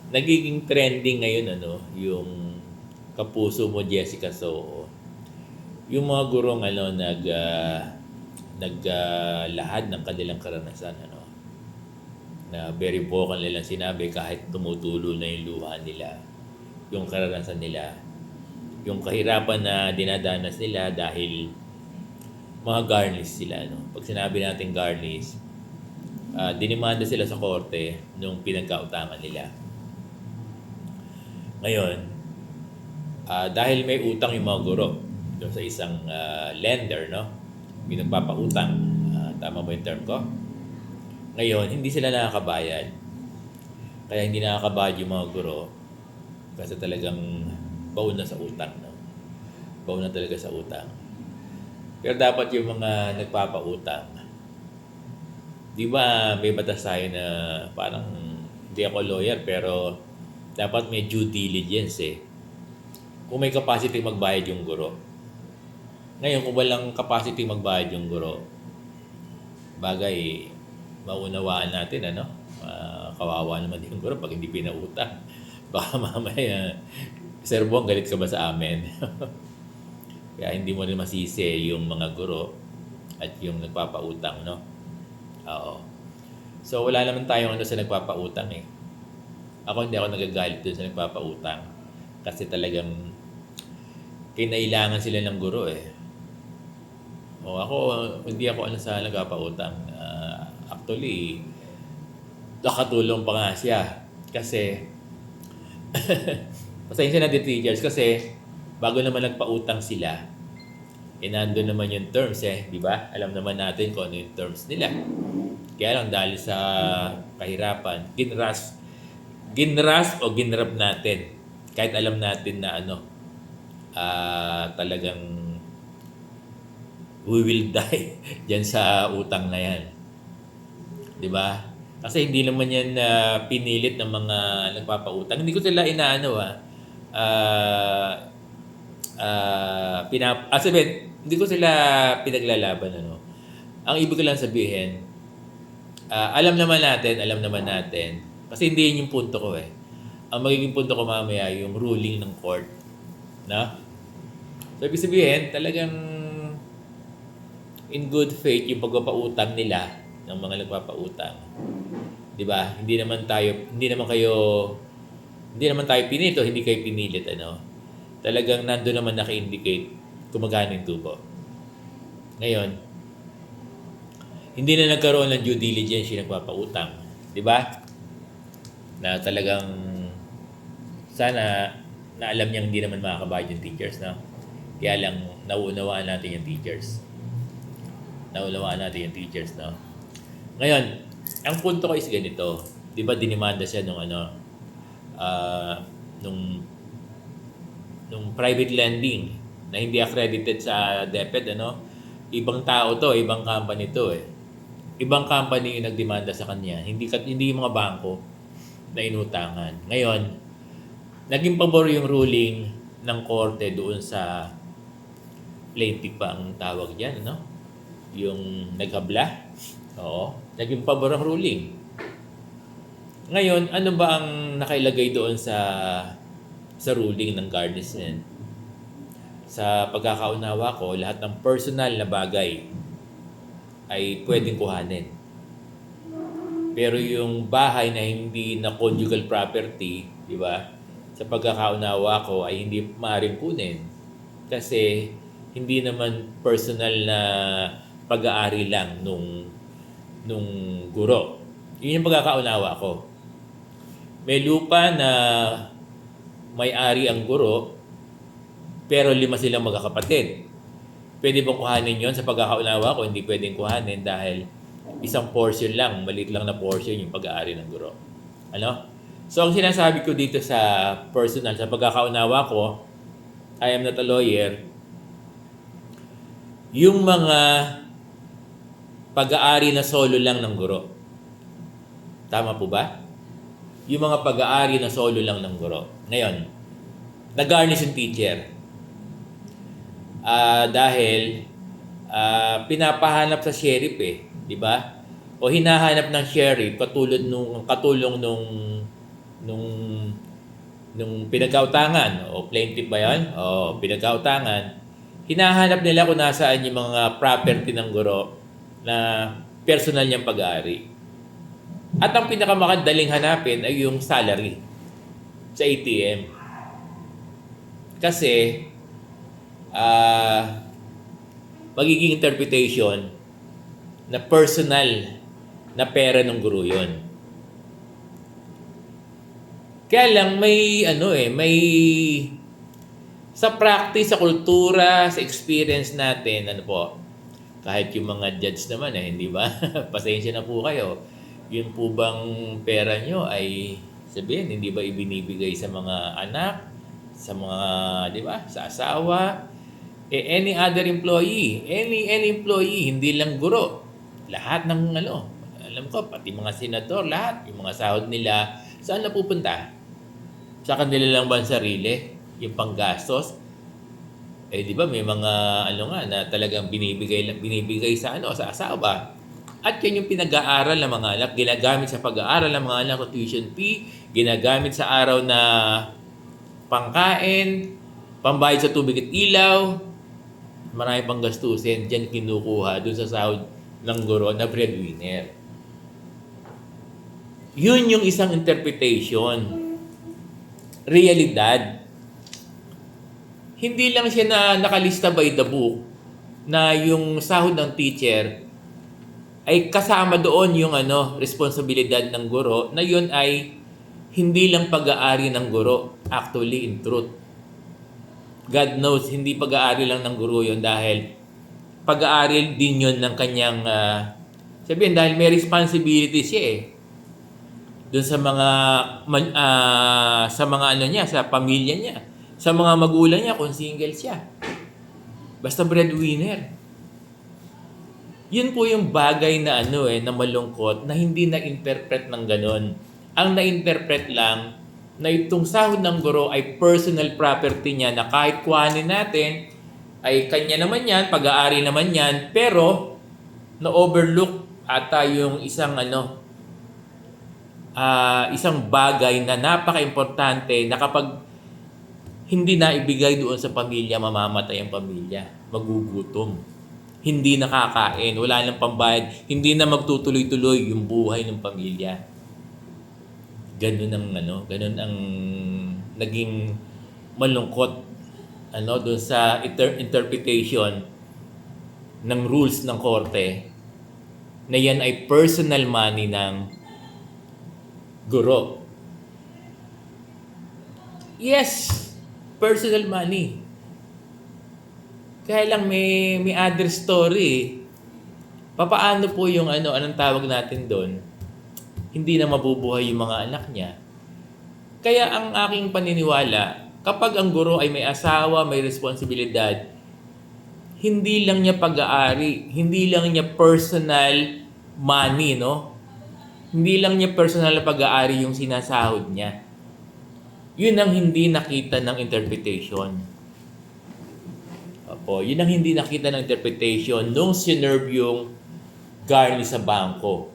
Nagiging trending ngayon yung Kapuso Mo Jessica Soho. Yung mga gurong lahad ng kanilang karanasan na very vocal nilang sinabi kahit tumutulo na yung luha nila, yung karanasan nila, yung kahirapan na dinadanas nila dahil mga garnish sila Pag sinabi natin garnish, dinimanda sila sa korte nung pinagkautangan nila. Ngayon, dahil may utang yung mga guro doon sa isang lender, yung nagpapautang, tama ba yung term ko? Ngayon, hindi sila nakakabayad. Kaya hindi nakakabayad yung mga guro kasi talagang baon na sa utang. Baon na talaga sa utang. Pero dapat yung mga nagpapautang, di ba may batas tayo na parang hindi ako lawyer pero dapat may due diligence Kung may capacity magbayad yung guro. Ngayon, kung walang capacity magbayad yung guro, bagay, maunawaan natin, kawawa naman yung guro pag hindi pinautang. Baka mamaya, Sir Bong, galit ka ba sa amin? Kaya hindi mo rin masisi yung mga guro at yung nagpapautang, Oo. So, wala naman tayong sa nagpapautang Ako hindi ako nagagalit dun sa nagpapautang. Kasi talagang kinailangan sila ng guro O ako, hindi ako sa nagpapautang. Actually, nakatulong pa nga siya. Kasi, pasensya na din teachers kasi bago naman nagpautang sila, nandun naman yung terms di ba? Alam naman natin kung ano yung terms nila. Kaya lang dahil sa kahirapan, ginras o ginrap natin. Kahit alam natin na talagang we will die dyan sa utang na yan. Di ba? Kasi hindi naman yan pinilit ng mga nagpapautang. Hindi ko sila hindi ko sila pinaglalaban Ang ibig ko lang sabihin, alam naman natin, kasi hindi yun yung punto ko Ang magiging punto ko mamaya yung ruling ng court. So, ibig sabihin, talagang in good faith yung pagpapautang nila ng mga nagpapautang. 'Di ba? Hindi naman tayo pinito, hindi kayo pinilit Talagang nandoon naman naka-indicate kung magkano yung tubo. Ngayon, hindi na nagkaroon ng due diligence yung nagpapautang. 'Di ba? Na talagang sana na alam niyang hindi naman makakabayad yung teachers Kaya lang nauunawaan natin yung teachers. Ngayon, ang punto ko is ganito. 'Di ba dinimanda siya nung private lending na hindi accredited sa DepEd Ibang tao to, ibang company to Ibang company yung nagdemanda sa kanya, hindi yung mga bangko na inutangan. Ngayon, naging pabor yung ruling ng korte doon sa plaintiff pa ang tawag diyan, yung naghabla. Oo, naging pabor ang ruling. Ngayon, ano ba ang nakailagay doon sa ruling ng garnishment? Sa pagkakaunawa ko, lahat ng personal na bagay ay pwedeng kuhanin. Pero yung bahay na hindi na conjugal property, di ba? Sa pagkakaunawa ko ay hindi maaaring kunin. Kasi hindi naman personal na pag-aari lang nung guro. Yun yung pagkakaunawa ko. May lupa na may-ari ang guro, pero 5 silang magkakapatid. Pwede bang kuhanin yon? Sa pagkakaunawa ko, hindi pwedeng kuhanin dahil isang portion lang, maliit lang na portion yung pag-aari ng guro. So, ang sinasabi ko dito sa personal, sa pagkakaunawa ko, I am not a lawyer, yung mga pag-aari na solo lang ng guro. Tama po ba? Yung mga pag-aari na solo lang ng guro. Ngayon, nag-garnish yung teacher. Dahil pinapahanap sa sheriff di ba? O hinahanap ng sheriff katulong nung nung pinagkautangan o plaintiff ba yan? O pinagkautangan, hinahanap nila kung nasaan yung mga property ng guro na personal niyang pag-aari. At ang pinakamadaling hanapin ay yung salary sa ATM. Kasi magiging interpretation na personal na pera ng guro yun. Kaya lang may may sa practice, sa kultura, sa experience natin, kahit yung mga judge naman hindi ba? Pasensya na po kayo. Yun po bang pera nyo ay sabihin, hindi ba ibinibigay sa mga anak, sa mga, di ba, sa asawa, any other employee, any employee, hindi lang guro. Lahat ng alam ko, pati mga senador, lahat, yung mga sahod nila, saan napupunta? Sa kanila lang ba ang sarili? Yung panggastos? Di ba may mga na talagang binibigay sa sa asawa. At yan yung pinag-aaral ng mga anak, ginagamit sa pag-aaral ng mga anak, tuition fee, ginagamit sa araw na pangkain, pambayad sa tubig at ilaw, marami pang gastusin, diyan kinukuha doon sa sahod ng guro na breadwinner. Yun yung isang interpretation. Realidad. Hindi lang siya na nakalista by the book na yung sahod ng teacher ay kasama doon yung responsibilidad ng guro na yun ay hindi lang pag-aari ng guro, actually in truth. God knows, hindi pag-aari lang ng guro yun dahil pag-aari din yun ng kanyang sabihin dahil may responsibility siya doon sa mga niya, sa pamilya niya, sa mga magulang niya kung single siya. Basta breadwinner. Yun po yung bagay na na malungkot na hindi na-interpret ng ganon. Ang na-interpret lang na itong sahod ng guro ay personal property niya na kahit kuhanin natin ay kanya naman yan, pag-aari naman yan, pero na-overlook ata yung isang isang bagay na napaka-importante na kapag hindi na ibigay doon sa pamilya, mamamatay ang pamilya, magugutom, hindi nakakain, wala nang pambayad, hindi na magtutuloy-tuloy yung buhay ng pamilya. Ganun ang naging malungkot doon sa interpretation ng rules ng korte na yan ay personal money ng guro. Yes, personal money. Kaya lang may other story. Papaano po yung anong tawag natin doon? Hindi na mabubuhay yung mga anak niya. Kaya ang aking paniniwala, kapag ang guro ay may asawa, may responsibilidad, hindi lang niya pag-aari, hindi lang niya personal money, Hindi lang niya personal na pag-aari yung sinasahod niya. Yun ang hindi nakita ng interpretation. Yun ang hindi nakita ng interpretation nung sinerve yung garni sa bangko.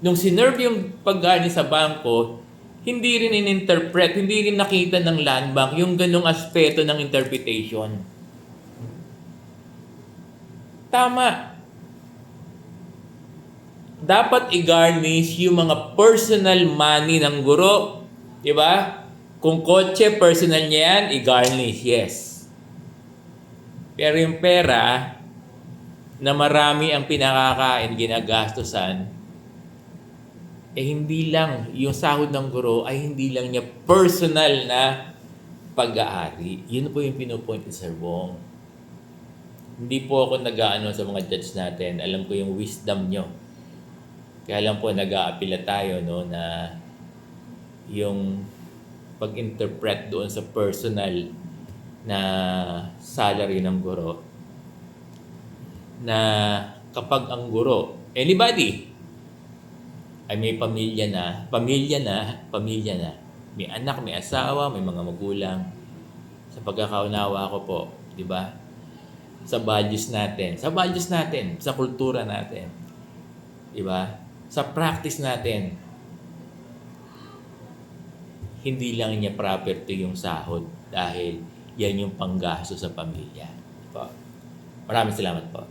Nung sinerve yung pag-garni sa bangko, hindi rin in-interpret, hindi rin nakita ng land bank yung ganong aspeto ng interpretation. Tama. Dapat i-garnish yung mga personal money ng guro. Diba? Kung kotse, personal niya yan, i-garnish, yes. Pero yung pera na marami ang pinakakain, ginagastosan, hindi lang, yung sahod ng guro ay hindi lang niya personal na pag-aari. Yun po yung pinupoint ni Sir Bong. Hindi po ako nag-aano sa mga judge natin. Alam ko yung wisdom nyo. Kaya lang po nag-aapila tayo na yung pag-interpret doon sa personal na salary ng guro na kapag ang guro, anybody, ay may pamilya na, may anak, may asawa, may mga magulang, sa pagkakaunawa ko po, di ba? Sa values natin, sa kultura natin, di ba? Sa practice natin, hindi lang niya property yung sahod dahil yan yung panggasto sa pamilya. Po. Maraming salamat po.